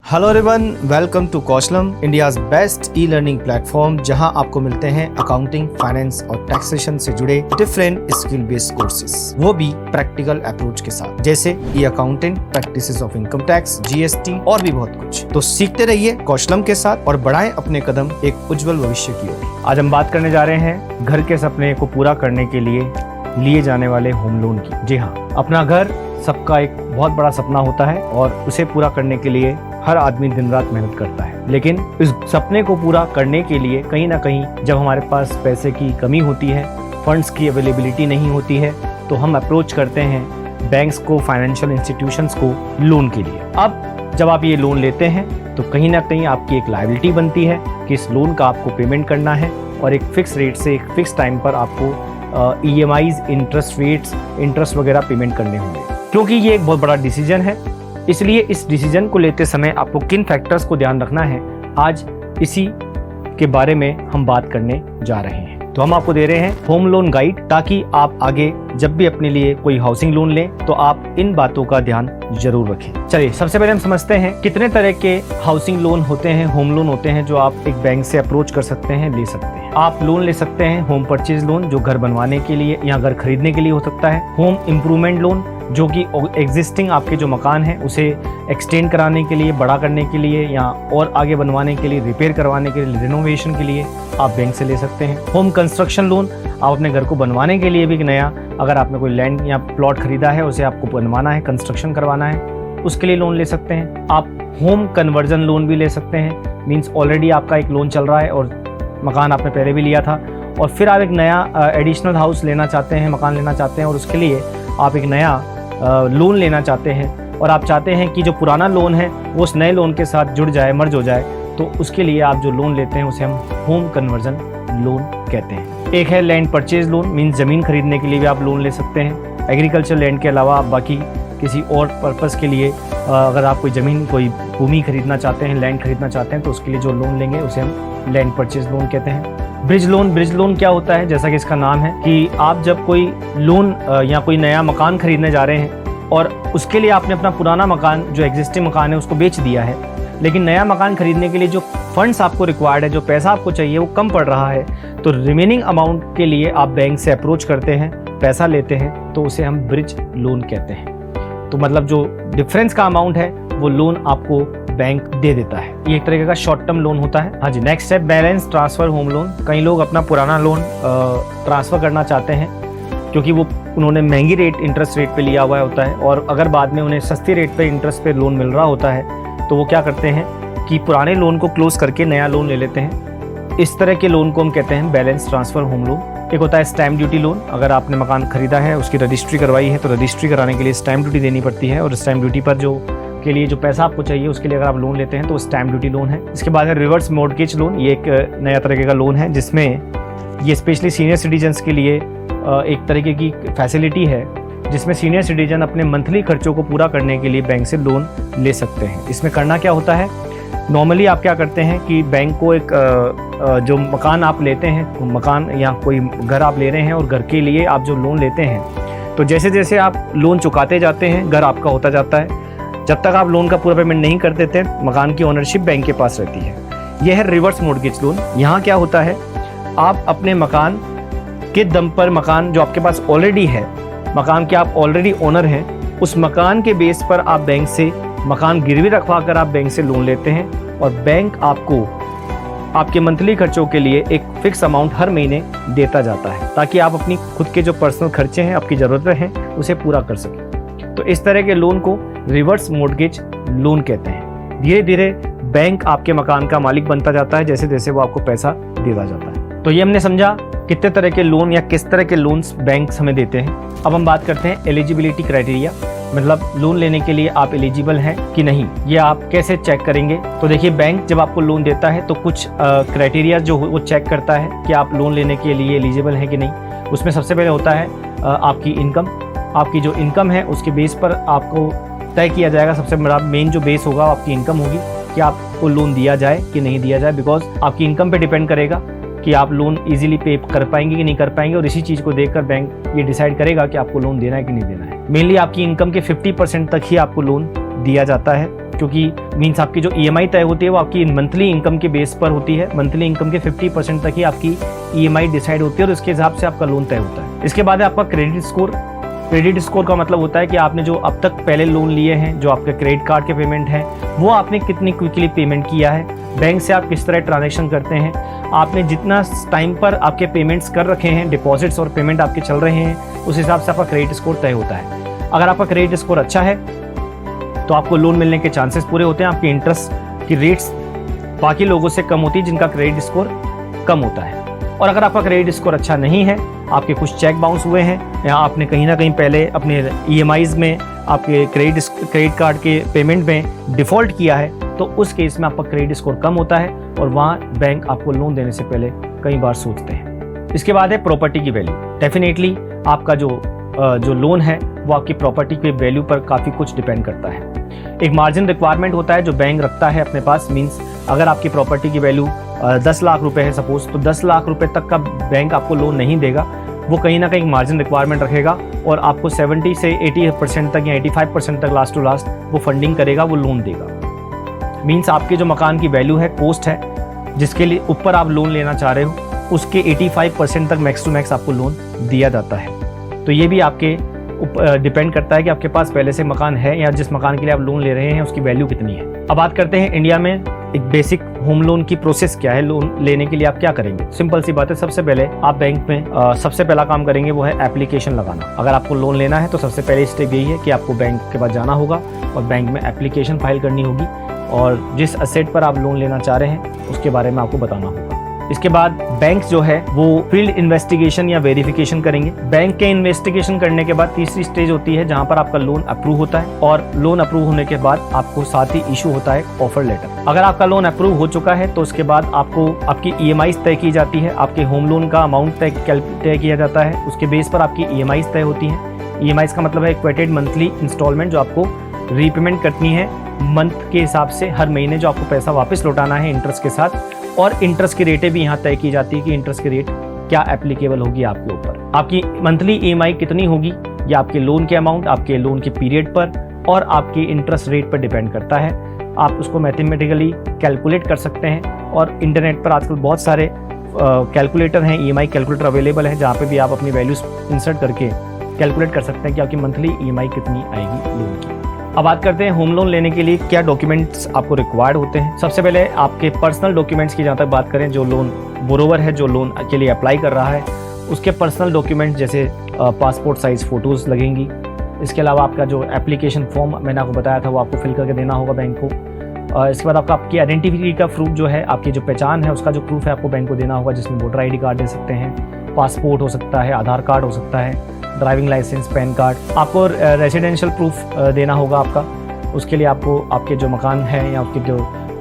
Hello everyone, welcome to Kaushalam, India's best e learning platform, जहां आपको मिलते हैं अकाउंटिंग, फाइनेंस और टैक्सेशन से जुड़े डिफरेंट स्किल बेस्ड कोर्सेज, वो भी प्रैक्टिकल अप्रोच के साथ, जैसे e accounting, practices of income tax, GST और भी बहुत कुछ। तो सीखते रहिए कौशलम के साथ और बढ़ाएं अपने कदम एक उज्जवल भविष्य की ओर। आज हम बात करने जा रहे हैं घर के सपने को पूरा करने के लिए जाने वाले होम लोन की। जी हाँ, अपना घर सबका एक बहुत बड़ा सपना होता है और उसे पूरा करने के लिए हर आदमी दिन रात मेहनत करता है। लेकिन इस सपने को पूरा करने के लिए कहीं ना कहीं जब हमारे पास पैसे की कमी होती है, फंड्स की अवेलेबिलिटी नहीं होती है, तो हम अप्रोच करते हैं बैंक्स को, फाइनेंशियल इंस्टीट्यूशंस को लोन के लिए। अब जब आप ये लोन लेते हैं तो कहीं ना कहीं आपकी एक लायबिलिटी बनती है कि इस लोन का आपको पेमेंट करना है और एक फिक्स रेट से एक फिक्स टाइम पर आपको EMIs, इंटरेस्ट रेट्स, इंटरेस्ट वगैरह पेमेंट करने होंगे। क्योंकि ये एक बहुत बड़ा डिसीजन है, इसलिए इस डिसीजन को लेते समय आपको किन फैक्टर्स को ध्यान रखना है, आज इसी के बारे में हम बात करने जा रहे हैं। तो हम आपको दे रहे हैं होम लोन गाइड, ताकि आप आगे जब भी अपने लिए कोई हाउसिंग लोन लें तो आप इन बातों का ध्यान जरूर रखें। चलिए, सबसे पहले हम समझते हैं कितने तरह के हाउसिंग लोन होते हैं, होम लोन होते हैं, जो आप एक बैंक से अप्रोच कर सकते हैं, ले सकते हैं। आप लोन ले सकते हैं होम परचेज लोन, जो घर बनवाने के लिए या घर खरीदने के लिए हो सकता है। होम इम्प्रूवमेंट लोन, जो कि एग्जिस्टिंग आपके जो मकान है उसे एक्सटेंड कराने के लिए, बड़ा करने के लिए या और आगे बनवाने के लिए, रिपेयर करवाने के लिए, रिनोवेशन के लिए आप बैंक से ले सकते हैं। होम कंस्ट्रक्शन लोन, आप अपने घर को बनवाने के लिए भी नया, अगर आपने कोई लैंड या प्लॉट खरीदा है, उसे आपको बनवाना है, कंस्ट्रक्शन करवाना है, उसके लिए लोन ले सकते हैं। आप होम कन्वर्जन लोन भी ले सकते हैं, मीन्स ऑलरेडी आपका एक लोन चल रहा है और मकान आपने पहले भी लिया था और फिर आप एक नया एडिशनल हाउस लेना चाहते हैं, मकान लेना चाहते हैं और उसके लिए आप एक नया लोन लेना चाहते हैं और आप चाहते हैं कि जो पुराना लोन है वो उस नए लोन के साथ जुड़ जाए, मर्ज हो जाए, तो उसके लिए आप जो लोन लेते हैं उसे हम होम कन्वर्जन लोन कहते हैं। एक है लैंड परचेज लोन, मीन्स ज़मीन खरीदने के लिए भी आप लोन ले सकते हैं। एग्रीकल्चर लैंड के अलावा आप बाकी किसी और पर्पज़ के लिए अगर आप कोई ज़मीन, कोई भूमि खरीदना चाहते हैं, लैंड खरीदना चाहते हैं, तो उसके लिए जो लोन लेंगे उसे हम लैंड परचेज लोन कहते हैं। ब्रिज लोन क्या होता है, जैसा कि इसका नाम है कि आप जब कोई लोन या कोई नया मकान खरीदने जा रहे हैं और उसके लिए आपने अपना पुराना मकान, जो एग्जिस्टिंग मकान है, उसको बेच दिया है, लेकिन नया मकान खरीदने के लिए जो फंड्स आपको रिक्वायर्ड है, जो पैसा आपको चाहिए, वो कम पड़ रहा है, तो रिमेनिंग अमाउंट के लिए आप बैंक से अप्रोच करते हैं, पैसा लेते हैं, तो उसे हम ब्रिज लोन कहते हैं। तो मतलब जो डिफरेंस का अमाउंट है वो लोन आपको बैंक दे देता है। ये एक तरीके का शॉर्ट टर्म लोन होता है। हाँ जी, नेक्स्ट है बैलेंस ट्रांसफर होम लोन। कई लोग अपना पुराना लोन ट्रांसफर करना चाहते हैं क्योंकि वो उन्होंने महंगी इंटरेस्ट रेट पे लिया हुआ होता है और अगर बाद में उन्हें सस्ती रेट पे इंटरेस्ट पे लोन मिल रहा होता है तो वो क्या करते हैं कि पुराने लोन को क्लोज करके नया लोन ले लेते हैं। इस तरह के लोन को हम कहते हैं बैलेंस ट्रांसफर होम लोन। एक होता है स्टैम्प ड्यूटी लोन। अगर आपने मकान खरीदा है, उसकी रजिस्ट्री करवाई है, तो रजिस्ट्री कराने के लिए स्टैम्प ड्यूटी देनी पड़ती है और स्टैम्प ड्यूटी पर जो पैसा आपको चाहिए उसके लिए अगर आप लोन लेते हैं तो स्टैम्प ड्यूटी लोन है। इसके बाद है रिवर्स मॉर्गेज लोन। ये एक नया तरीके का लोन है जिसमें ये स्पेशली सीनियर सिटीजन्स के लिए एक तरीके की फैसिलिटी है जिसमें सीनियर सिटीजन अपने मंथली खर्चों को पूरा करने के लिए बैंक से लोन ले सकते हैं। इसमें करना क्या होता है, नॉर्मली आप क्या करते हैं कि बैंक को एक जो मकान आप लेते हैं, मकान या कोई घर आप ले रहे हैं और घर के लिए आप जो लोन लेते हैं, तो जैसे जैसे आप लोन चुकाते जाते हैं घर आपका होता जाता है। जब तक आप लोन का पूरा पेमेंट नहीं कर देते, मकान की ओनरशिप बैंक के पास रहती है। यह है रिवर्स मॉर्गेज लोन। यहाँ क्या होता है, आप अपने मकान के दम पर, मकान जो आपके पास ऑलरेडी है, मकान के आप ऑलरेडी ओनर हैं, उस मकान के बेस पर आप बैंक से मकान गिरवी रखवा कर आप बैंक से लोन लेते हैं और बैंक आपको आपके मंथली खर्चों के लिए एक फिक्स अमाउंट हर महीने देता जाता है ताकि आप अपनी खुद के जो पर्सनल खर्चे हैं, आपकी ज़रूरतें हैं, उसे पूरा कर सकें। तो इस तरह के लोन को रिवर्स मॉर्गेज लोन कहते हैं। धीरे धीरे बैंक आपके मकान का मालिक बनता जाता है जैसे जैसे वो आपको पैसा देता जाता है। तो ये हमने समझा कितने तरह के लोन या किस तरह के लोन्स बैंक हमें देते हैं। अब हम बात करते हैं एलिजिबिलिटी क्राइटेरिया, मतलब लोन लेने के लिए आप एलिजिबल हैं कि नहीं, ये आप कैसे चेक करेंगे। तो देखिए, बैंक जब आपको लोन देता है तो कुछ क्राइटेरिया जो वो चेक करता है कि आप लोन लेने के लिए एलिजिबल हैं कि नहीं। उसमें सबसे पहले होता है आपकी इनकम। आपकी जो इनकम है उसके बेस पर आपको तय किया जाएगा, सबसे बड़ा मेन जो बेस होगा आपकी इनकम होगी कि आपको लोन दिया जाए कि नहीं दिया जाए, बिकॉज आपकी इनकम पे डिपेंड करेगा कि आप लोन इजीली पे कर पाएंगे कि नहीं कर पाएंगे और इसी चीज़ को देखकर बैंक ये डिसाइड करेगा कि आपको लोन देना है कि नहीं देना है। मेनली आपकी इनकम के 50% तक ही आपको लोन दिया जाता है क्योंकि मीन्स आपकी जो EMI तय होती है वो आपकी मंथली इनकम के बेस पर होती है। मंथली इनकम के 50% तक ही आपकी EMI डिसाइड होती है और उसके हिसाब से आपका लोन तय होता है। इसके बाद है आपका क्रेडिट स्कोर। क्रेडिट स्कोर का मतलब होता है कि आपने जो अब तक पहले लोन लिए हैं, जो आपके क्रेडिट कार्ड के पेमेंट हैं, वो आपने कितनी क्विकली पेमेंट किया है, बैंक से आप किस तरह ट्रांजैक्शन करते हैं, आपने जितना टाइम पर आपके पेमेंट्स कर रखे हैं, डिपॉजिट्स और पेमेंट आपके चल रहे हैं, उस हिसाब से आपका क्रेडिट स्कोर तय होता है। अगर आपका क्रेडिट स्कोर अच्छा है तो आपको लोन मिलने के चांसेस पूरे होते हैं। आपकी इंटरेस्ट की रेट्स बाकी लोगों से कम होती है जिनका क्रेडिट स्कोर कम होता है। और अगर आपका क्रेडिट स्कोर अच्छा नहीं है, आपके कुछ चेक बाउंस हुए हैं या आपने कहीं ना कहीं पहले अपने EMIs में आपके क्रेडिट कार्ड के पेमेंट में डिफ़ॉल्ट किया है, तो उस केस में आपका क्रेडिट स्कोर कम होता है और वहाँ बैंक आपको लोन देने से पहले कई बार सोचते हैं। इसके बाद है प्रॉपर्टी की वैल्यू। डेफिनेटली आपका जो लोन है वो आपकी प्रॉपर्टी के वैल्यू पर काफ़ी कुछ डिपेंड करता है। एक मार्जिन रिक्वायरमेंट होता है जो बैंक रखता है अपने पास। मीन्स अगर आपकी प्रॉपर्टी की वैल्यू 10 लाख रुपए है सपोज, तो 10 लाख रुपए तक का बैंक आपको लोन नहीं देगा। वो कहीं ना कहीं मार्जिन रिक्वायरमेंट रखेगा और आपको 70 से 80% तक या 85% तक लास्ट टू लास्ट वो फंडिंग करेगा, वो लोन देगा। मीन्स आपके जो मकान की वैल्यू है, कॉस्ट है, जिसके लिए ऊपर आप लोन लेना चाह रहे हो, उसके 85% तक मैक्स टू मैक्स आपको लोन दिया जाता है। तो ये भी आपके डिपेंड करता है कि आपके पास पहले से मकान है या जिस मकान के लिए आप लोन ले रहे हैं उसकी वैल्यू कितनी है। अब बात करते हैं इंडिया में एक बेसिक होम लोन की प्रोसेस क्या है। लोन लेने के लिए आप क्या करेंगे? सिंपल सी बात है, सबसे पहले आप बैंक में सबसे पहला काम करेंगे वो है एप्लीकेशन लगाना। अगर आपको लोन लेना है तो सबसे पहले स्टेप यही है कि आपको बैंक के पास जाना होगा और बैंक में एप्लीकेशन फाइल करनी होगी और जिस असेट पर आप लोन लेना चाह रहे हैं उसके बारे में आपको बताना होगा। इसके बाद बैंक जो है वो फील्ड इन्वेस्टिगेशन या वेरिफिकेशन करेंगे। बैंक के इन्वेस्टिगेशन करने के बाद तीसरी स्टेज होती है जहां पर आपका लोन अप्रूव होता है और लोन अप्रूव होने के बाद आपको साथ ही इशू होता है ऑफर लेटर। अगर आपका लोन अप्रूव हो चुका है तो उसके बाद आपको आपकी EMIs तय की जाती है। आपके होम लोन का अमाउंट तय किया जाता है, उसके बेस पर आपकी EMIs तय होती हैं। EMIs का मतलब है इक्वेटेड मंथली इंस्टॉलमेंट, जो आपको रीपेमेंट करनी है मंथ के हिसाब से। हर महीने जो आपको पैसा वापस लौटाना है इंटरेस्ट के साथ, और इंटरेस्ट की रेटें भी यहाँ तय की जाती है कि इंटरेस्ट की रेट क्या एप्लीकेबल होगी आपके ऊपर। आपकी मंथली EMI कितनी होगी ये आपके लोन के अमाउंट, आपके लोन के पीरियड पर और आपकी इंटरेस्ट रेट पर डिपेंड करता है। आप उसको मैथमेटिकली कैलकुलेट कर सकते हैं और इंटरनेट पर आजकल बहुत सारे कैलकुलेटर हैं, EMI कैलकुलेटर अवेलेबल है, जहाँ पे भी आप अपनी वैल्यूज इंसर्ट करके कैलकुलेट कर सकते हैं कि आपकी मंथली EMI कितनी आएगी लोन की। अब बात करते हैं होम लोन लेने के लिए क्या डॉक्यूमेंट्स आपको रिक्वायर्ड होते हैं। सबसे पहले आपके पर्सनल डॉक्यूमेंट्स की जहाँ तक बात करें, जो लोन बोरोवर है, जो लोन के लिए अप्लाई कर रहा है, उसके पर्सनल डॉक्यूमेंट जैसे पासपोर्ट साइज फ़ोटोज़ लगेंगी। इसके अलावा आपका जो एप्लीकेशन फॉर्म मैंने आपको बताया था वो आपको फिल करके देना होगा बैंक को। इसके बाद आपकी आइडेंटिटी का प्रूफ जो है, आपकी जो पहचान है उसका जो प्रूफ है आपको बैंक को देना होगा, जिसमें वोटर ID कार्ड दे सकते हैं, पासपोर्ट हो सकता है, आधार कार्ड हो सकता है, ड्राइविंग लाइसेंस, पैन कार्ड। आपको रेजिडेंशियल प्रूफ देना होगा आपका। उसके लिए आपको आपके जो मकान है या उसके जो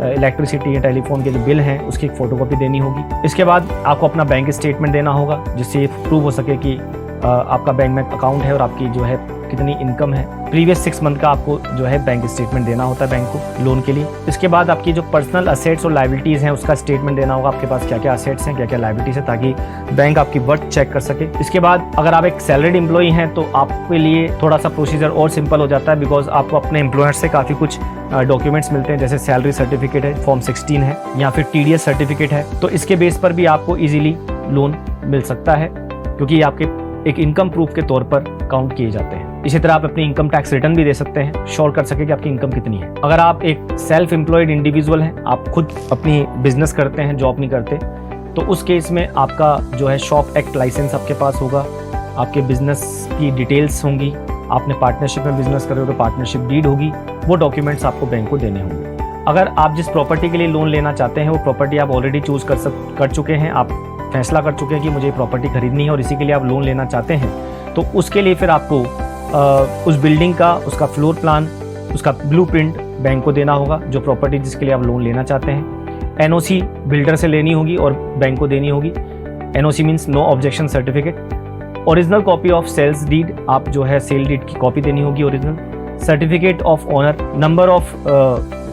इलेक्ट्रिसिटी या टेलीफोन के जो बिल हैं उसकी एक फ़ोटोकॉपी देनी होगी। इसके बाद आपको अपना बैंक स्टेटमेंट देना होगा जिससे प्रूव हो सके कि आपका बैंक में अकाउंट है और आपकी जो है कितनी इनकम है। प्रीवियस 6 मंथ का आपको जो है बैंक स्टेटमेंट देना होता है बैंक को लोन के लिए। इसके बाद आपकी जो पर्सनल असेट्स और लायबिलिटीज़ हैं उसका स्टेटमेंट देना होगा, आपके पास क्या क्या असेट्स हैं, क्या क्या लायबिलिटीज़ है, ताकि बैंक आपकी वर्थ चेक कर सके। इसके बाद अगर आप एक सैलरीड एम्प्लॉई हैं तो आपके लिए थोड़ा सा प्रोसीजर और सिंपल हो जाता है, बिकॉज आपको अपने एम्प्लॉयर से काफ़ी कुछ डॉक्यूमेंट्स मिलते हैं, जैसे सैलरी सर्टिफिकेट है, फॉर्म 16 है, या फिर TDS सर्टिफिकेट है। तो इसके बेस पर भी आपको ईजिली लोन मिल सकता है क्योंकि आपके एक इनकम प्रूफ के तौर पर काउंट किए जाते हैं। इसी तरह आप अपनी इनकम टैक्स रिटर्न भी दे सकते हैं, श्योर कर सके कि आपकी इनकम कितनी है। अगर आप एक सेल्फ एम्प्लॉयड इंडिविजुअल हैं, आप खुद अपनी बिजनेस करते हैं, जॉब नहीं करते, तो उस केस में आपका जो है शॉप एक्ट लाइसेंस आपके पास होगा, आपके बिजनेस की डिटेल्स होंगी, आपने पार्टनरशिप में बिजनेस कर रहे हो तो पार्टनरशिप डीड होगी, वो डॉक्यूमेंट्स आपको बैंक को देने होंगे। अगर आप जिस प्रॉपर्टी के लिए लोन लेना चाहते हैं वो प्रॉपर्टी आप ऑलरेडी चूज़ कर चुके हैं, आप फैसला कर चुके हैं कि मुझे प्रॉपर्टी खरीदनी है और इसी के लिए आप लोन लेना चाहते हैं, तो उसके लिए फिर आपको उस बिल्डिंग का, उसका फ्लोर प्लान, उसका ब्लूप्रिंट बैंक को देना होगा, जो प्रॉपर्टी जिसके लिए आप लोन लेना चाहते हैं। NOC बिल्डर से लेनी होगी और बैंक को देनी होगी। NOC means no objection certificate. Original copy of sales deed, आप जो है सेल डीड की कॉपी देनी होगी original. Certificate of honour, number of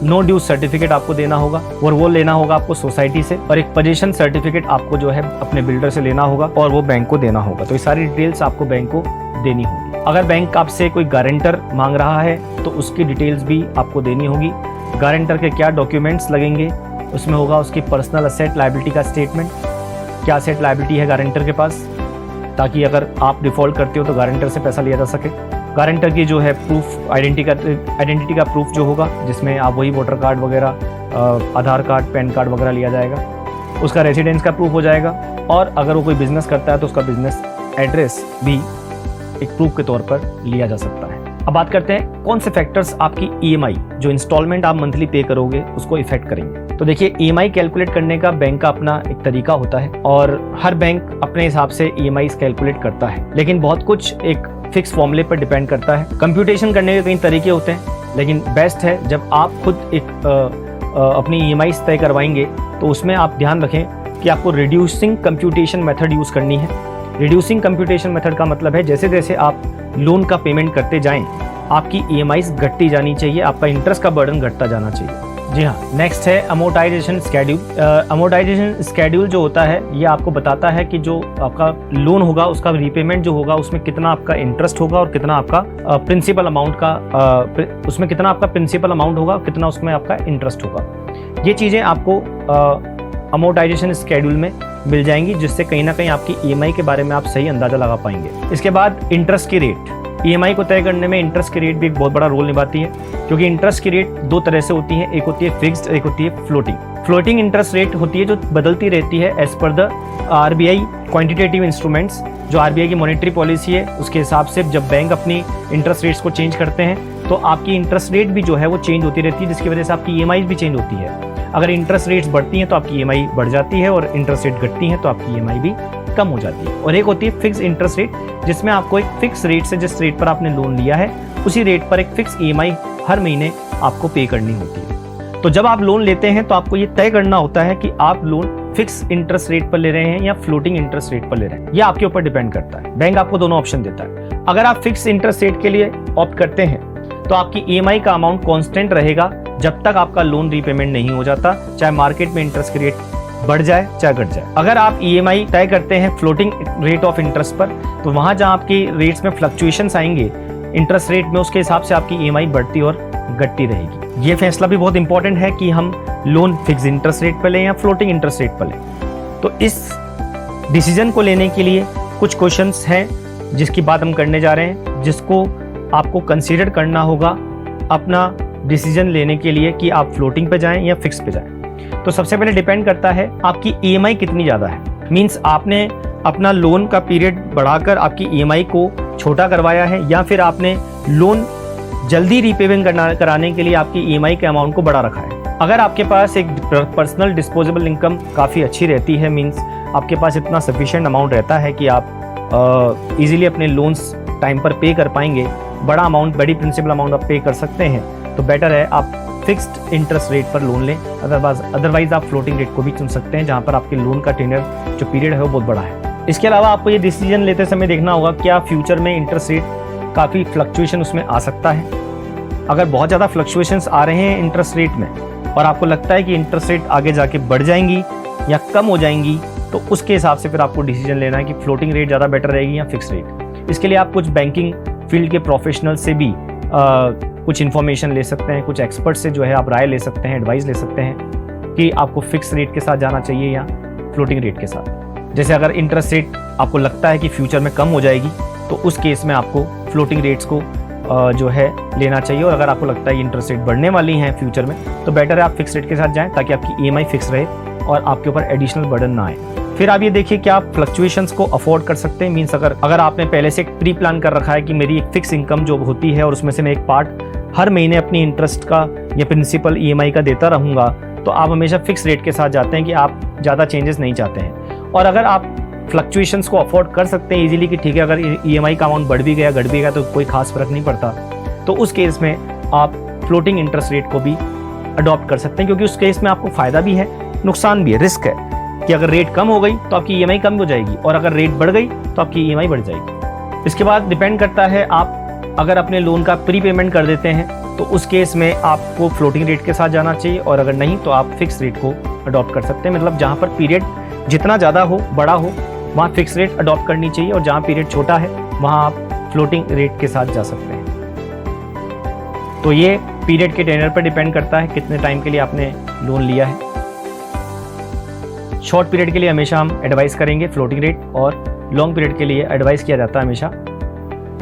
no due certificate आपको देना होगा और वो लेना होगा आपको सोसाइटी से, और एक पोजीशन सर्टिफिकेट आपको जो है अपने बिल्डर से लेना होगा और वो बैंक को देना होगा। तो ये सारी डिटेल्स आपको बैंक को देनी होगी। अगर बैंक आपसे कोई गारंटर मांग रहा है तो उसकी डिटेल्स भी आपको देनी होगी। गारंटर के क्या डॉक्यूमेंट्स लगेंगे, उसमें होगा उसकी पर्सनल असेट लायबिलिटी का स्टेटमेंट, क्या असेट लायबिलिटी है गारंटर के पास, ताकि अगर आप डिफ़ॉल्ट करते हो तो गारंटर से पैसा लिया जा सके। गारंटर की जो है प्रूफ आइडेंटिटी का प्रूफ जो होगा, जिसमें आप वही वोटर कार्ड वगैरह, आधार कार्ड, पैन कार्ड वगैरह लिया जाएगा। उसका रेजिडेंस का प्रूफ हो जाएगा, और अगर वो कोई बिज़नेस करता है तो उसका बिज़नेस एड्रेस भी एक प्रूफ के तौर पर लिया जा सकता है। अब बात करते हैं कौन से फैक्टर्स आपकी ईएमआई, जो इंस्टॉलमेंट आप मंथली पे करोगे, उसको इफेक्ट करेंगे। तो देखिए, ईएमआई कैलकुलेट करने का बैंक का अपना एक तरीका होता है, और हर बैंक अपने हिसाब से ईएमआई कैलकुलेट करता है, लेकिन बहुत कुछ एक फिक्स फॉर्मूले पर डिपेंड करता है। कंप्यूटेशन करने के कई तरीके होते हैं, लेकिन बेस्ट है जब आप खुद एक अपनी ईएमआई तय करवाएंगे तो उसमें आप ध्यान रखें कि आपको रिड्यूसिंग कंप्यूटेशन मेथड यूज़ करनी है। रिड्यूसिंग कंप्यूटेशन मेथड का मतलब है जैसे जैसे आप लोन का पेमेंट करते जाएं, आपकी ईएमआईज घटती जानी चाहिए, आपका इंटरेस्ट का बर्डन घटता जाना चाहिए। जी हाँ, नेक्स्ट है अमोर्टाइजेशन स्केड्यूल। अमोर्टाइजेशन स्केड्यूल जो होता है, ये आपको बताता है कि जो आपका लोन होगा उसका रीपेमेंट जो होगा उसमें कितना आपका इंटरेस्ट होगा और कितना आपका प्रिंसिपल अमाउंट का उसमें कितना आपका प्रिंसिपल अमाउंट होगा, कितना उसमें आपका इंटरेस्ट होगा। ये चीज़ें आपको अमोर्टाइजेशन स्केड्यूल में मिल जाएंगी, जिससे कहीं ना कहीं आपकी ईएमआई के बारे में आप सही अंदाज़ा लगा पाएंगे। इसके बाद इंटरेस्ट की रेट, ईएमआई को तय करने में इंटरेस्ट की रेट भी एक बहुत बड़ा रोल निभाती है, क्योंकि इंटरेस्ट की रेट दो तरह से होती है, एक होती है फिक्स्ड, एक होती है फ्लोटिंग। फ्लोटिंग इंटरेस्ट रेट होती है जो बदलती रहती है as per the RBI quantitative instruments, जो आरबीआई की मॉनेटरी पॉलिसी है उसके हिसाब से जब बैंक अपनी इंटरेस्ट रेट्स को चेंज करते हैं तो आपकी इंटरेस्ट रेट भी जो है वो चेंज होती रहती है, जिसकी वजह से आपकी ईएमआई भी चेंज होती है। अगर इंटरेस्ट रेट्स बढ़ती हैं तो आपकी ईएमआई बढ़ जाती है, और इंटरेस्ट रेट घटती हैं तो आपकी ईएमआई भी कम हो जाती है। और एक होती है फिक्स इंटरेस्ट रेट, जिसमें आपको एक फिक्स रेट से, जिस रेट पर आपने लोन लिया है उसी रेट पर एक फिक्स ईएमआई हर महीने आपको पे करनी होती है। तो जब आप लोन लेते हैं तो आपको ये तय करना होता है कि आप लोन फिक्स इंटरेस्ट रेट पर ले रहे हैं या फ्लोटिंग इंटरेस्ट रेट पर ले रहे हैं। ये आपके ऊपर डिपेंड करता है। बैंक आपको दोनों ऑप्शन देता है। अगर आप फिक्स इंटरेस्ट रेट के लिए ऑप्ट करते हैं तो आपकी ईएमआई का अमाउंट कांस्टेंट रहेगा जब तक आपका लोन रीपेमेंट नहीं हो जाता, चाहे मार्केट में इंटरेस्ट की रेट बढ़ जाए चाहे घट जाए। अगर आप ईएमआई तय करते हैं फ्लोटिंग रेट ऑफ इंटरेस्ट पर, तो वहां जहां आपकी रेट्स में फ्लक्चुएशंस आएंगे इंटरेस्ट रेट में, उसके हिसाब से आपकी ईएमआई बढ़ती और घटती रहेगी। ये फैसला भी बहुत इंपॉर्टेंट है कि हम लोन फिक्स इंटरेस्ट रेट पर लें या फ्लोटिंग इंटरेस्ट रेट पर लें। तो इस डिसीजन को लेने के लिए कुछ क्वेश्चंस हैं जिसकी बात हम करने जा रहे हैं, जिसको आपको कंसीडर करना होगा अपना डिसीजन लेने के लिए कि आप फ्लोटिंग पे जाएं या फिक्स पे जाएं। तो सबसे पहले डिपेंड करता है आपकी ईएमआई कितनी ज़्यादा है। मींस आपने अपना लोन का पीरियड बढ़ाकर आपकी ईएमआई को छोटा करवाया है, या फिर आपने लोन जल्दी रीपेमेंट कराने के लिए आपकी ईएमआई के अमाउंट को बढ़ा रखा है। अगर आपके पास एक पर्सनल डिस्पोजेबल इनकम काफ़ी अच्छी रहती है, मींस आपके पास इतना सफिशिएंट अमाउंट रहता है कि आप इजीली अपने लोन्स टाइम पर पे कर पाएंगे, बड़ा अमाउंट, बड़ी प्रिंसिपल अमाउंट आप पे कर सकते हैं, तो बेटर है आप फिक्स्ड इंटरेस्ट रेट पर लोन लें। अदरवाइज आप फ्लोटिंग रेट को भी चुन सकते हैं, जहां पर आपके लोन का टेन्योर जो पीरियड है वो बहुत बड़ा है। इसके अलावा आपको ये डिसीजन लेते समय देखना होगा क्या फ्यूचर में इंटरेस्ट रेट काफ़ी फ्लक्चुएशन उसमें आ सकता है। अगर बहुत ज़्यादा फ्लक्चुएशंस आ रहे हैं इंटरेस्ट रेट में और आपको लगता है कि इंटरेस्ट रेट आगे जाके बढ़ जाएंगी या कम हो जाएंगी, तो उसके हिसाब से फिर आपको डिसीजन लेना है कि फ्लोटिंग रेट ज़्यादा बेटर रहेगी या फिक्स रेट। इसके लिए आप कुछ बैंकिंग फील्ड के प्रोफेशनल से भी कुछ इन्फॉर्मेशन ले सकते हैं, कुछ एक्सपर्ट से जो है आप राय ले सकते हैं, एडवाइस ले सकते हैं कि आपको फिक्स रेट के साथ जाना चाहिए या फ्लोटिंग रेट के साथ। जैसे अगर इंटरेस्ट रेट आपको लगता है कि फ्यूचर में कम हो जाएगी तो उस केस में आपको फ्लोटिंग रेट्स को जो है लेना चाहिए, और अगर आपको लगता है इंटरेस्ट रेट बढ़ने वाली हैं फ्यूचर में तो बेटर है आप फिक्स रेट के साथ जाएं, ताकि आपकी ईएमआई फिक्स रहे और आपके ऊपर एडिशनल बर्डन ना आए। फिर आप ये देखिए कि आप फ्लक्चुएशंस को अफोर्ड कर सकते हैं। मीन्स अगर आपने पहले से प्री प्लान कर रखा है कि मेरी एक फिक्स इनकम जो होती है और उसमें से मैं एक पार्ट हर महीने अपनी इंटरेस्ट का या प्रिंसिपल ईएमआई का देता रहूँगा, तो आप हमेशा फिक्स रेट के साथ जाते हैं कि आप ज़्यादा चेंजेस नहीं चाहते हैं। और अगर आप फ्लक्चुएशंस को अफोर्ड कर सकते हैं इजीली कि ठीक है अगर ईएमआई का अमाउंट बढ़ भी गया घट भी गया तो कोई खास फर्क नहीं पड़ता, तो उस केस में आप फ्लोटिंग इंटरेस्ट रेट को भी अडॉप्ट कर सकते हैं, क्योंकि उस केस में आपको फ़ायदा भी है नुकसान भी है। रिस्क है कि अगर रेट कम हो गई तो आपकी ईएमआई कम हो जाएगी, और अगर रेट बढ़ गई तो आपकी ईएमआई बढ़ जाएगी। इसके बाद डिपेंड करता है आप अगर अपने लोन का प्री पेमेंट कर देते हैं तो उस केस में आपको फ्लोटिंग रेट के साथ जाना चाहिए, और अगर नहीं तो आप फिक्स रेट को अडॉप्ट कर सकते हैं। मतलब जहाँ पर पीरियड जितना ज़्यादा हो, बड़ा हो, वहाँ फिक्स रेट अडॉप्ट करनी चाहिए, और जहाँ पीरियड छोटा है वहाँ आप फ्लोटिंग रेट के साथ जा सकते हैं। तो ये पीरियड के टेनर पर डिपेंड करता है कितने टाइम के लिए आपने लोन लिया है। शॉर्ट पीरियड के लिए हमेशा हम एडवाइस करेंगे फ्लोटिंग रेट, और लॉन्ग पीरियड के लिए एडवाइस किया जाता है हमेशा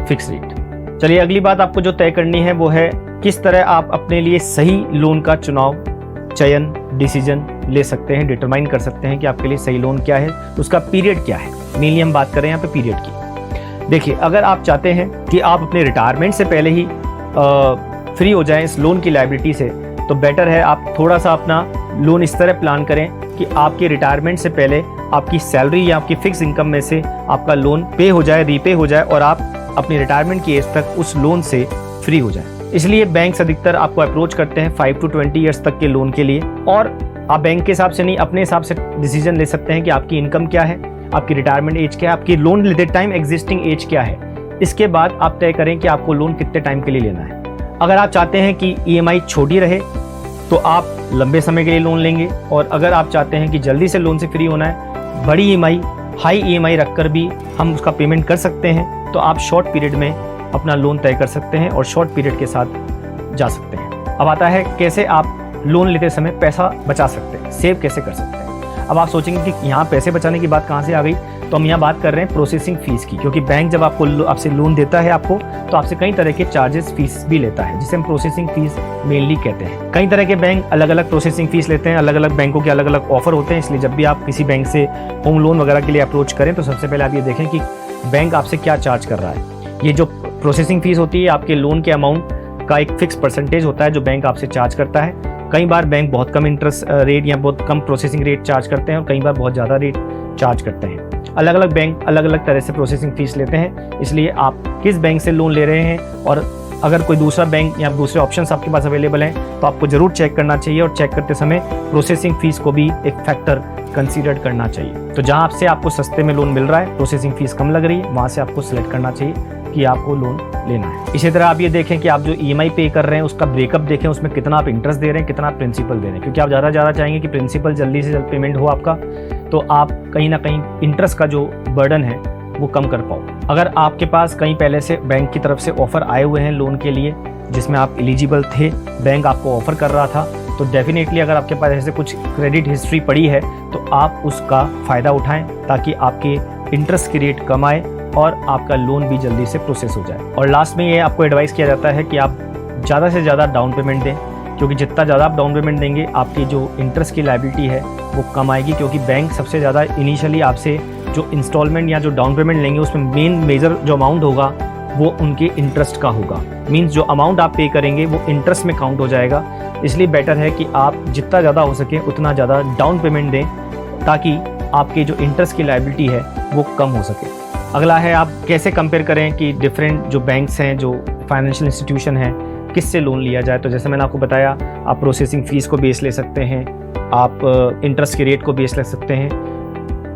फिक्स रेट। चलिए अगली बात आपको जो तय करनी है वो है किस तरह आप अपने लिए सही लोन का चयन डिसीजन ले सकते हैं, डिटरमाइन कर सकते हैं कि आपके लिए सही लोन क्या है, उसका पीरियड क्या है। मेनली हम बात करें यहाँ पे पीरियड की। देखिए, अगर आप चाहते हैं कि आप अपने रिटायरमेंट से पहले ही फ्री हो जाएं इस लोन की लायबिलिटी से, तो बेटर है आप थोड़ा सा अपना लोन इस तरह प्लान करें कि आपके रिटायरमेंट से पहले आपकी सैलरी या आपकी फिक्स इनकम में से आपका लोन पे हो जाए, रीपे हो जाए, और आप अपनी रिटायरमेंट की एज तक उस लोन से फ्री हो जाए। इसलिए बैंक्स अधिकतर आपको अप्रोच करते हैं 5 to 20 ईयर्स तक के लोन के लिए, और आप बैंक के हिसाब से नहीं, अपने हिसाब से डिसीजन ले सकते हैं कि आपकी इनकम क्या है, आपकी रिटायरमेंट एज क्या है, आपकी लोन लेते टाइम एग्जिस्टिंग एज क्या है। इसके बाद आप तय करें कि आपको लोन कितने टाइम के लिए लेना है। अगर आप चाहते हैं कि EMI छोटी रहे तो आप लंबे समय के लिए लोन लेंगे, और अगर आप चाहते हैं कि जल्दी से लोन से फ्री होना है, बड़ी EMI, हाई EMI रखकर भी हम उसका पेमेंट कर सकते हैं, तो आप शॉर्ट पीरियड में अपना लोन तय कर सकते हैं और शॉर्ट पीरियड के साथ जा सकते हैं। अब आता है कैसे आप लोन लेते समय पैसा बचा सकते हैं, सेव कैसे कर सकते हैं। अब आप सोचेंगे कि यहाँ पैसे बचाने की बात कहाँ से आ गई, तो हम यहाँ बात कर रहे हैं प्रोसेसिंग फीस की, क्योंकि बैंक जब आपसे लोन देता है आपको, तो आपसे कई तरह के चार्जेस फीस भी लेता है, जिसे हम प्रोसेसिंग फीस मेनली कहते हैं। कई तरह के बैंक अलग अलग प्रोसेसिंग फीस लेते हैं, अलग अलग बैंकों के अलग अलग ऑफर होते हैं। इसलिए जब भी आप किसी बैंक से होम लोन वगैरह के लिए अप्रोच करें, तो सबसे पहले आप ये देखें कि बैंक आपसे क्या चार्ज कर रहा है। ये जो प्रोसेसिंग फीस होती है, आपके लोन के अमाउंट का एक फिक्स परसेंटेज होता है जो बैंक आपसे चार्ज करता है। कई बार बैंक बहुत कम इंटरेस्ट रेट या बहुत कम प्रोसेसिंग रेट चार्ज करते हैं, और कई बार बहुत ज़्यादा रेट चार्ज करते हैं। अलग अलग बैंक अलग अलग तरह से प्रोसेसिंग फीस लेते हैं। इसलिए आप किस बैंक से लोन ले रहे हैं, और अगर कोई दूसरा बैंक या दूसरे ऑप्शंस आपके पास अवेलेबल हैं, तो आपको ज़रूर चेक करना चाहिए, और चेक करते समय प्रोसेसिंग फीस को भी एक फैक्टर कंसीडर करना चाहिए। तो जहाँ आपसे आपको सस्ते में लोन मिल रहा है, प्रोसेसिंग फीस कम लग रही है, वहाँ से आपको सिलेक्ट करना चाहिए कि आपको लोन लेना है। इसी तरह आप ये देखें कि आप जो EMI पे कर रहे हैं उसका ब्रेकअप देखें, उसमें कितना आप इंटरेस्ट दे रहे हैं, कितना आप प्रिंसिपल दे रहे हैं, क्योंकि आप ज़्यादा चाहेंगे कि प्रिंसिपल जल्दी से जल्द पेमेंट हो आपका, तो आप कहीं ना कहीं इंटरेस्ट का जो बर्डन है वो कम कर पाओ। अगर आपके पास कहीं पहले से बैंक की तरफ से ऑफर आए हुए हैं लोन के लिए, जिसमें आप एलिजिबल थे, बैंक आपको ऑफर कर रहा था, तो डेफिनेटली अगर आपके पास ऐसे कुछ क्रेडिट हिस्ट्री पड़ी है, तो आप उसका फ़ायदा उठाएं, ताकि आपके इंटरेस्ट की रेट कम आए और आपका लोन भी जल्दी से प्रोसेस हो जाए। और लास्ट में ये आपको एडवाइस किया जाता है कि आप ज़्यादा से ज़्यादा डाउन पेमेंट दें, क्योंकि जितना ज़्यादा आप डाउन पेमेंट देंगे, आपकी जो इंटरेस्ट की लायबिलिटी है वो कम आएगी, क्योंकि बैंक सबसे ज़्यादा इनिशियली आपसे जो इंस्टॉलमेंट या जो डाउन पेमेंट लेंगे, उसमें मेजर जो अमाउंट होगा वो उनके इंटरेस्ट का होगा। मीन्स जो अमाउंट आप पे करेंगे वो इंटरेस्ट में काउंट हो जाएगा। इसलिए बेटर है कि आप जितना ज़्यादा हो सके उतना ज़्यादा डाउन पेमेंट दें, ताकि आपके जो इंटरेस्ट की लायबिलिटी है वो कम हो सके। अगला है आप कैसे कंपेयर करें कि डिफरेंट जो बैंक्स हैं, जो फाइनेंशियल इंस्टीट्यूशन हैं, किससे लोन लिया जाए। तो जैसे मैंने आपको बताया, आप प्रोसेसिंग फ़ीस को बेस ले सकते हैं, आप इंटरेस्ट के रेट को बेस ले सकते हैं,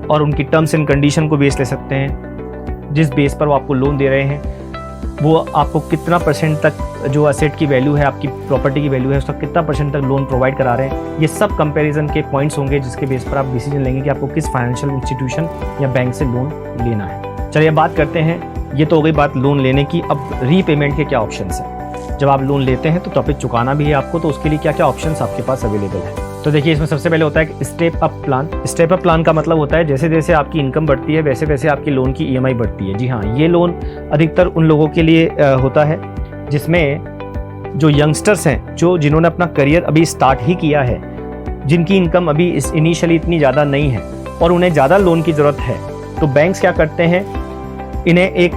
और उनकी टर्म्स एंड कंडीशन को बेस ले सकते हैं। जिस बेस पर वो आपको लोन दे रहे हैं, वो आपको कितना % तक जो असेट की वैल्यू है, आपकी प्रॉपर्टी की वैल्यू है, उसका कितना % तक लोन प्रोवाइड करा रहे हैं। ये सब कंपैरिजन के पॉइंट्स होंगे, जिसके बेस पर आप डिसीजन लेंगे कि आपको किस फाइनेंशियल इंस्टीट्यूशन या बैंक से लोन लेना है। चलिए बात करते हैं, ये तो हो गई बात लोन लेने की। अब रीपेमेंट के क्या ऑप्शंस हैं। जब आप लोन लेते हैं तो टॉपिक चुकाना भी है आपको, तो उसके लिए क्या क्या ऑप्शंस आपके पास अवेलेबल है। तो देखिए, इसमें सबसे पहले होता है step up plan. Step up plan का मतलब होता है जैसे जैसे आपकी इनकम बढ़ती है, वैसे वैसे आपकी लोन की EMI बढ़ती है। जी हाँ, ये लोन अधिकतर उन लोगों के लिए होता है जिसमें जो यंगस्टर्स हैं, जिन्होंने अपना करियर अभी स्टार्ट ही किया है, जिनकी इनकम अभी इनिशियली इतनी ज़्यादा नहीं है और उन्हें ज़्यादा लोन की ज़रूरत है। तो बैंक्स क्या करते हैं, इन्हें एक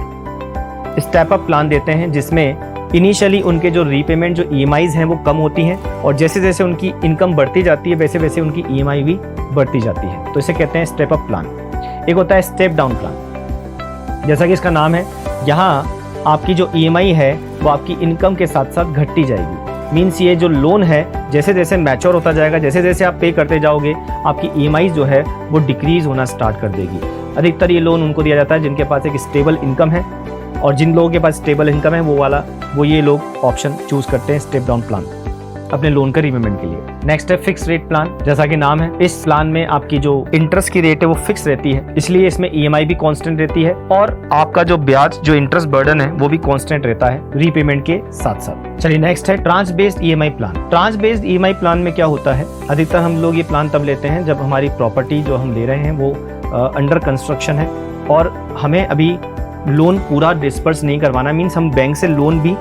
स्टेप अप प्लान देते हैं, जिसमें इनिशियली उनके जो रीपेमेंट, जो EMIs हैं वो कम होती हैं, और जैसे जैसे उनकी इनकम बढ़ती जाती है, वैसे वैसे उनकी EMI भी बढ़ती जाती है। तो इसे कहते हैं स्टेप अप प्लान। एक होता है स्टेप डाउन प्लान। जैसा कि इसका नाम है, यहाँ आपकी जो EMI है वो आपकी इनकम के साथ साथ घटती जाएगी। मीन्स ये जो लोन है जैसे जैसे मैच्योर होता जाएगा, जैसे जैसे आप पे करते जाओगे, आपकी EMI जो है वो डिक्रीज होना स्टार्ट कर देगी। अधिकतर ये लोन उनको दिया जाता है जिनके पास एक स्टेबल इनकम है, और जिन लोगों के पास स्टेबल इनकम है वो ये लोग ऑप्शन चूज़ करते हैं स्टेप डाउन प्लान। अपने लोन का रीपेमेंट के लिए। नेक्स्ट है फिक्स रेट प्लान। जैसा कि नाम है, इस प्लान में आपकी जो इंटरेस्ट की रेट है वो फिक्स रहती है, इसलिए इसमें ईएमआई भी कांस्टेंट रहती है और आपका जो ब्याज जो इंटरेस्ट बर्डन है वो भी कांस्टेंट रहता है रीपेमेंट के साथ साथ। चलिए नेक्स्ट है tranche based EMI plan. Tranche based EMI plan में क्या होता है, अधिकतर हम लोग ये प्लान तब लेते हैं जब हमारी प्रॉपर्टी जो हम ले रहे हैं वो अंडर कंस्ट्रक्शन है और हमें अभी लोन पूरा डिस्पर्स नहीं करवाना, मीन्स हम बैंक से लोन भी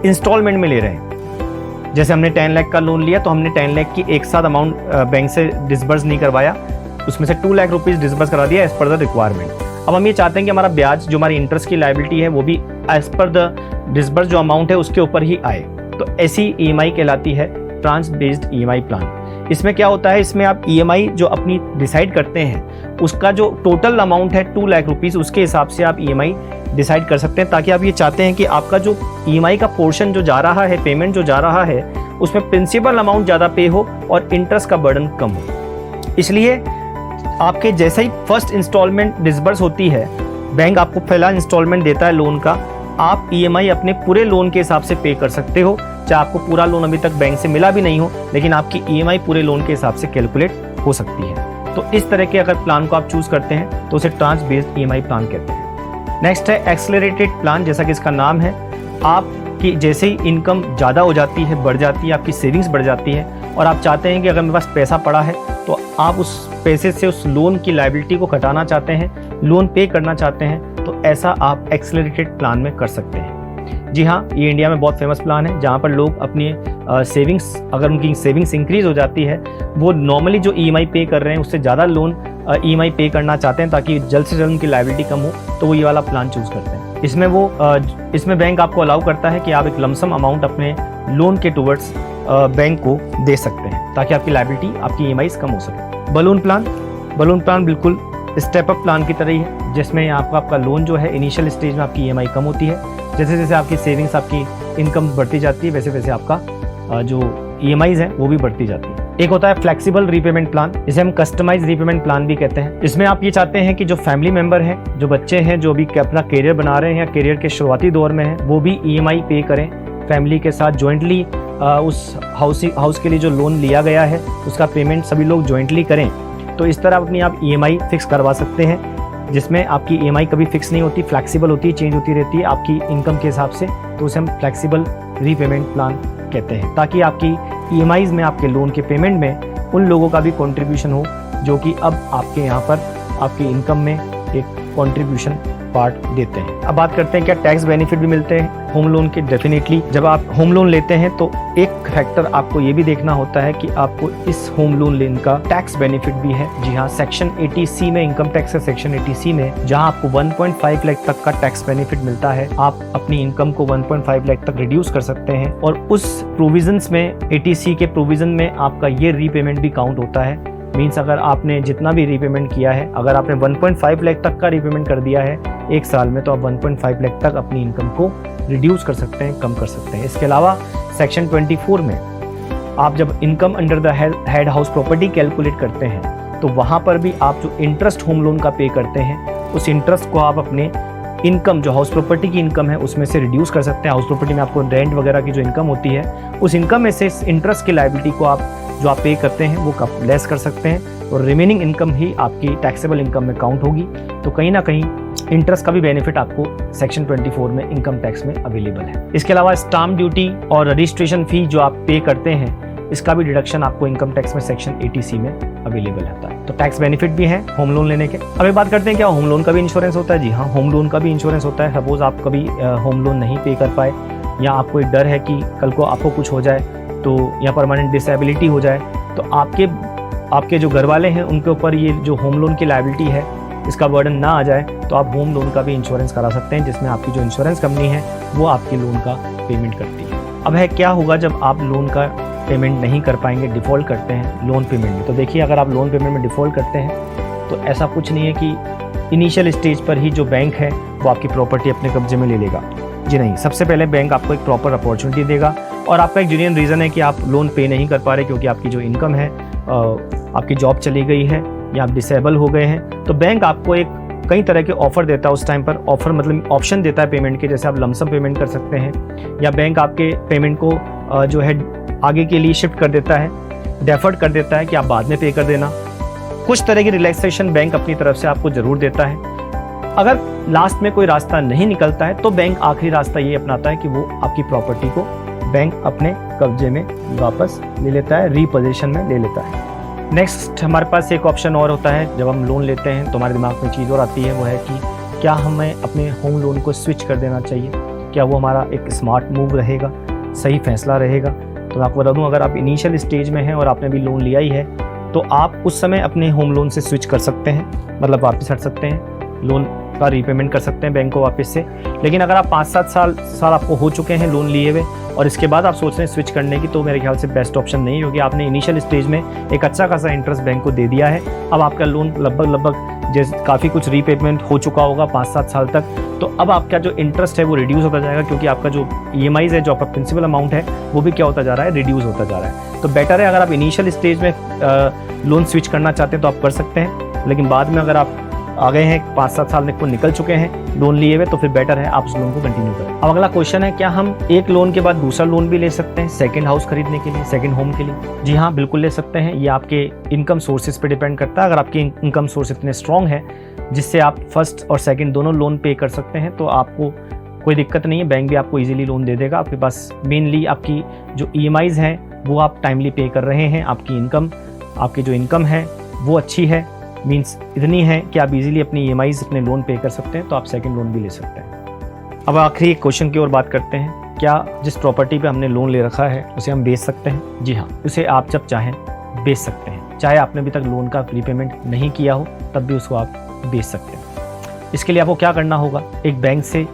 इंस्टॉलमेंट में ले रहे हैं। जैसे हमने 10 लाख का लोन लिया तो हमने 10 लाख की एक साथ अमाउंट बैंक से डिस्बर्स नहीं करवाया, उसमें से 2 लाख रुपीज़ डिस्बर्स करा दिया एज पर द रिक्वायरमेंट। अब हम ये चाहते हैं कि हमारा ब्याज जो हमारी इंटरेस्ट की लायबिलिटी है वो भी एज पर द डिस्बर्स जो अमाउंट है उसके ऊपर ही आए, तो ऐसी ईएमआई कहलाती है ट्रांच बेस्ड ईएमआई प्लान। इसमें क्या होता है, इसमें आप ईएमआई जो अपनी डिसाइड करते हैं उसका जो टोटल अमाउंट है 2 लाख रुपीज़, उसके हिसाब से आप ईएमआई डिसाइड कर सकते हैं, ताकि आप ये चाहते हैं कि आपका जो ईएमआई का पोर्शन जो जा रहा है, पेमेंट जो जा रहा है, उसमें प्रिंसिपल अमाउंट ज़्यादा पे हो और इंटरेस्ट का बर्डन कम हो। इसलिए आपके जैसे ही फर्स्ट इंस्टॉलमेंट डिसबर्स होती है, बैंक आपको पहला इंस्टॉलमेंट देता है लोन का, आप ईएमआई अपने पूरे लोन के हिसाब से पे कर सकते हो, चाहे आपको पूरा लोन अभी तक बैंक से मिला भी नहीं हो, लेकिन आपकी ईएमआई पूरे लोन के हिसाब से कैलकुलेट हो सकती है। तो इस तरह के अगर प्लान को आप चूज करते हैं तो उसे ट्रांच बेस्ड ईएमआई प्लान कहते हैं। नेक्स्ट है एक्सेलरेटेड प्लान। जैसा कि इसका नाम है, आपकी जैसे ही इनकम ज़्यादा हो जाती है, बढ़ जाती है, आपकी सेविंग्स बढ़ जाती है और आप चाहते हैं कि अगर मेरे पास पैसा पड़ा है तो आप उस पैसे से उस लोन की लायबिलिटी को घटाना चाहते हैं, लोन पे करना चाहते हैं, तो ऐसा आप एक्सेलरेटेड प्लान में कर सकते हैं। जी हाँ, ये इंडिया में बहुत फेमस प्लान है जहाँ पर लोग अपनी सेविंग्स, अगर उनकी सेविंग्स इंक्रीज हो जाती है, वो नॉर्मली जो ईएमआई पे कर रहे हैं उससे ज़्यादा लोन ईएमआई पे करना चाहते हैं ताकि जल्द से जल्द उनकी लायबिलिटी कम हो, तो वो ये वाला प्लान चूज करते हैं। इसमें बैंक आपको अलाउ करता है कि आप एक लमसम अमाउंट अपने लोन के टुवर्ड्स बैंक को दे सकते हैं ताकि आपकी लायबिलिटी, आपकी ईएमआईज कम हो सके। बलून प्लान बिल्कुल स्टेप अप प्लान की तरह ही है, जिसमें आपका लोन जो है इनिशियल स्टेज में आपकी ईएमआई कम होती है, जैसे जैसे आपकी सेविंग्स, आपकी इनकम बढ़ती जाती है, वैसे वैसे आपका जो ईएमआईज है वो भी बढ़ती जाती है। एक होता है फ्लेक्सिबल रीपेमेंट प्लान, जिसे हम कस्टमाइज रीपेमेंट प्लान भी कहते हैं। इसमें आप ये चाहते हैं कि जो फैमिली मेंबर हैं, जो बच्चे हैं, जो भी अपना करियर बना रहे हैं या करियर के शुरुआती दौर में हैं, वो भी ईएमआई पे करें फैमिली के साथ जॉइंटली। उस हाउस के लिए जो लोन लिया गया है उसका पेमेंट सभी लोग जॉइंटली करें, तो इस तरह अपनी आप ईएमआई फिक्स करवा सकते हैं, जिसमें आपकी ईएमआई कभी फिक्स नहीं होती, फ्लेक्सिबल होती है, चेंज होती रहती है आपकी इनकम के हिसाब से, तो उसे हम फ्लेक्सिबल रीपेमेंट प्लान कहते हैं, ताकि आपकी ईएमआईज में, आपके लोन के पेमेंट में उन लोगों का भी कंट्रीब्यूशन हो जो कि अब आपके यहाँ पर आपकी इनकम में एक कंट्रीब्यूशन पार्ट देते हैं। अब बात करते हैं क्या टैक्स बेनिफिट भी मिलते हैं होम लोन के। डेफिनेटली जब आप होम लोन लेते हैं तो एक फैक्टर आपको ये भी देखना होता है कि आपको इस होम लोन लेने का टैक्स बेनिफिट भी है। जी हाँ, सेक्शन 80C में, इनकम टैक्स का सेक्शन 80C में, जहाँ आपको 1.5 लाख तक का टैक्स बेनिफिट मिलता है, आप अपनी इनकम को 1.5 लाख तक रिड्यूस कर सकते हैं और उस प्रोविजंस में, 80C के प्रोविजन में आपका ये रीपेमेंट भी काउंट होता है। मीन्स अगर आपने जितना भी रीपेमेंट किया है, अगर आपने 1.5 लाख तक का रीपेमेंट कर दिया है एक साल में, तो आप 1.5 लाख तक अपनी इनकम को रिड्यूस कर सकते हैं, कम कर सकते हैं। इसके अलावा सेक्शन 24 में आप जब income under the head house property calculate करते हैं, तो वहाँ पर भी आप जो इंटरेस्ट होम लोन का पे करते हैं, उस इंटरेस्ट को आप अपने इनकम, जो हाउस प्रॉपर्टी की इनकम है, उसमें से रिड्यूस कर सकते हैं। हाउस प्रॉपर्टी में आपको रेंट वगैरह की जो इनकम होती है, उस इनकम में से इंटरेस्ट की लायबिलिटी को आप जो आप पे करते हैं वो लेस कर सकते हैं और रिमेनिंग इनकम ही आपकी टैक्सेबल इनकम में काउंट होगी। तो कहीं ना कहीं इंटरेस्ट का भी बेनिफिट आपको सेक्शन 24 में इनकम टैक्स में अवेलेबल है। इसके अलावा स्टाम्प ड्यूटी और रजिस्ट्रेशन फी जो आप पे करते हैं, इसका भी डिडक्शन आपको इनकम टैक्स में सेक्शन 80C में अवेलेबल होता है। तो टैक्स बेनिफिट भी है होम लोन लेने के। अब एक बात करते हैं, क्या होम लोन का भी इंश्योरेंस होता है? जी हाँ, होम लोन का भी इंश्योरेंस होता है। सपोज आप कभी होम लोन नहीं पे कर पाए या आपको एक डर है कि कल को आपको कुछ हो जाए तो या परमानेंट डिसेबिलिटी हो जाए, तो आपके जो घर वाले हैं उनके ऊपर ये जो होम लोन की लायबिलिटी है इसका बर्डन ना आ जाए, तो आप होम लोन का भी इंश्योरेंस करा सकते हैं, जिसमें आपकी जो इंश्योरेंस कंपनी है वो आपके लोन का पेमेंट करती है। अब है क्या होगा जब आप लोन का पेमेंट नहीं कर पाएंगे, डिफ़ॉल्ट करते हैं लोन पेमेंट में? तो देखिए, अगर आप लोन पेमेंट में डिफ़ॉल्ट करते हैं तो ऐसा कुछ नहीं है कि इनिशियल स्टेज पर ही जो बैंक है वो आपकी प्रॉपर्टी अपने कब्जे में ले लेगा। जी नहीं, सबसे पहले बैंक आपको एक प्रॉपर अपॉर्चुनिटी देगा और आपका एक जेन्युइन रीज़न है कि आप लोन पे नहीं कर पा रहे क्योंकि आपकी जो इनकम है, आपकी जॉब चली गई है या आप डिसेबल हो गए हैं, तो बैंक आपको एक कई तरह के ऑफ़र देता है उस टाइम पर। ऑफ़र मतलब ऑप्शन देता है पेमेंट के, जैसे आप लमसम पेमेंट कर सकते हैं या बैंक आपके पेमेंट को जो है आगे के लिए शिफ्ट कर देता है, डेफर्ड कर देता है कि आप बाद में पे कर देना। कुछ तरह की रिलैक्सेशन बैंक अपनी तरफ से आपको ज़रूर देता है। अगर लास्ट में कोई रास्ता नहीं निकलता है तो बैंक आखिरी रास्ता ये अपनाता है कि वो आपकी प्रॉपर्टी को बैंक अपने कब्जे में वापस ले लेता है, रीपोजीशन में ले लेता है। नेक्स्ट हमारे पास एक ऑप्शन और होता है, जब हम लोन लेते हैं तो हमारे दिमाग में चीज़ और आती है, वो है कि क्या हमें अपने होम लोन को स्विच कर देना चाहिए, क्या वो हमारा एक स्मार्ट मूव रहेगा, सही फैसला रहेगा। तो मैं आपको बता दूं, अगर आप इनिशियल स्टेज में हैं और आपने अभी लोन लिया ही है तो आप उस समय अपने होम लोन से स्विच कर सकते हैं, मतलब वापस हट सकते हैं, लोन का रीपेमेंट कर सकते हैं बैंक को वापस से। लेकिन अगर आप 5-7 साल आपको हो चुके हैं लोन लिए हुए और इसके बाद आप सोच रहे हैं स्विच करने की, तो मेरे ख्याल से बेस्ट ऑप्शन नहीं होगी। आपने इनिशियल स्टेज में एक अच्छा खासा इंटरेस्ट बैंक को दे दिया है, अब आपका लोन लगभग जैसे काफ़ी कुछ रीपेमेंट हो चुका होगा 5-7 साल तक, तो अब आपका जो इंटरेस्ट है वो रिड्यूस होता जाएगा, क्योंकि आपका जो EMI है, जो आपका प्रिंसिपल अमाउंट है, वो भी क्या होता जा रहा है, रिड्यूस होता जा रहा है। तो बेटर है, अगर आप इनिशियल स्टेज में लोन स्विच करना चाहते हैं तो आप कर सकते हैं, लेकिन बाद में अगर आप आ गए हैं 5-7 साल में को निकल चुके हैं लोन लिए हुए, तो फिर बेटर है आप उस लोन को कंटिन्यू करें। अब अगला क्वेश्चन है, क्या हम एक लोन के बाद दूसरा लोन भी ले सकते हैं सेकंड हाउस खरीदने के लिए, सेकंड होम के लिए? जी हाँ, बिल्कुल ले सकते हैं। ये आपके इनकम सोर्सेज पे डिपेंड करता है। अगर आपके इनकम सोर्स इतने स्ट्रॉन्ग है जिससे आप फर्स्ट और सेकंड दोनों लोन पे कर सकते हैं, तो आपको कोई दिक्कत नहीं है, बैंक भी आपको इजीली लोन दे देगा। आपके पास मेनली आपकी जो EMIs हैं वो आप टाइमली पे कर रहे हैं, आपकी जो इनकम है वो अच्छी है, मीन्स इतनी है कि आप इजीली अपनी EMIs अपने लोन पे कर सकते हैं, तो आप सेकंड लोन भी ले सकते हैं। अब आखिरी एक क्वेश्चन की ओर बात करते हैं, क्या जिस प्रॉपर्टी पे हमने लोन ले रखा है उसे हम बेच सकते हैं? जी हाँ, उसे आप जब चाहें बेच सकते हैं, चाहे आपने अभी तक लोन का रीपेमेंट नहीं किया हो तब भी उसको आप बेच सकते हैं। इसके लिए आपको क्या करना होगा, एक बैंक से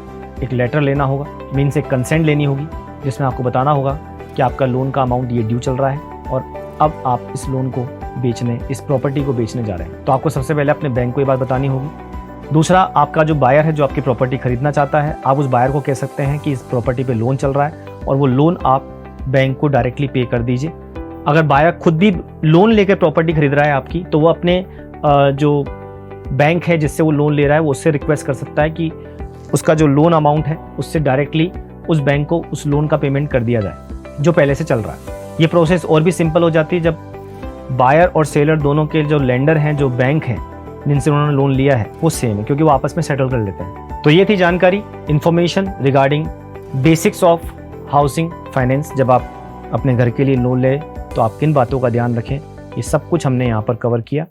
एक लेटर लेना होगा, मीन्स एक कंसेंट लेनी होगी, जिसमें आपको बताना होगा कि आपका लोन का अमाउंट ये ड्यू चल रहा है और अब आप इस लोन को बेचने, इस प्रॉपर्टी को बेचने जा रहे हैं। तो आपको सबसे पहले अपने बैंक को ये बात बतानी होगी। दूसरा, आपका जो बायर है, जो आपकी प्रॉपर्टी खरीदना चाहता है, आप उस बायर को कह सकते हैं कि इस प्रॉपर्टी पे लोन चल रहा है और वो लोन आप बैंक को डायरेक्टली पे कर दीजिए। अगर बायर खुद भी लोन लेकर प्रॉपर्टी खरीद रहा है आपकी, तो वो अपने जो बैंक है जिससे वो लोन ले रहा है वो उससे रिक्वेस्ट कर सकता है कि उसका जो लोन अमाउंट है उससे डायरेक्टली उस बैंक को उस लोन का पेमेंट कर दिया जाए जो पहले से चल रहा है। ये प्रोसेस और भी सिंपल हो जाती है जब बायर और सेलर दोनों के जो लेंडर हैं, जो बैंक हैं जिनसे उन्होंने लोन लिया है, वो सेम है, क्योंकि वो आपस में सेटल कर लेते हैं। तो ये थी जानकारी, information regarding basics of housing finance. जब आप अपने घर के लिए लोन लें तो आप किन बातों का ध्यान रखें, ये सब कुछ हमने यहाँ पर कवर किया।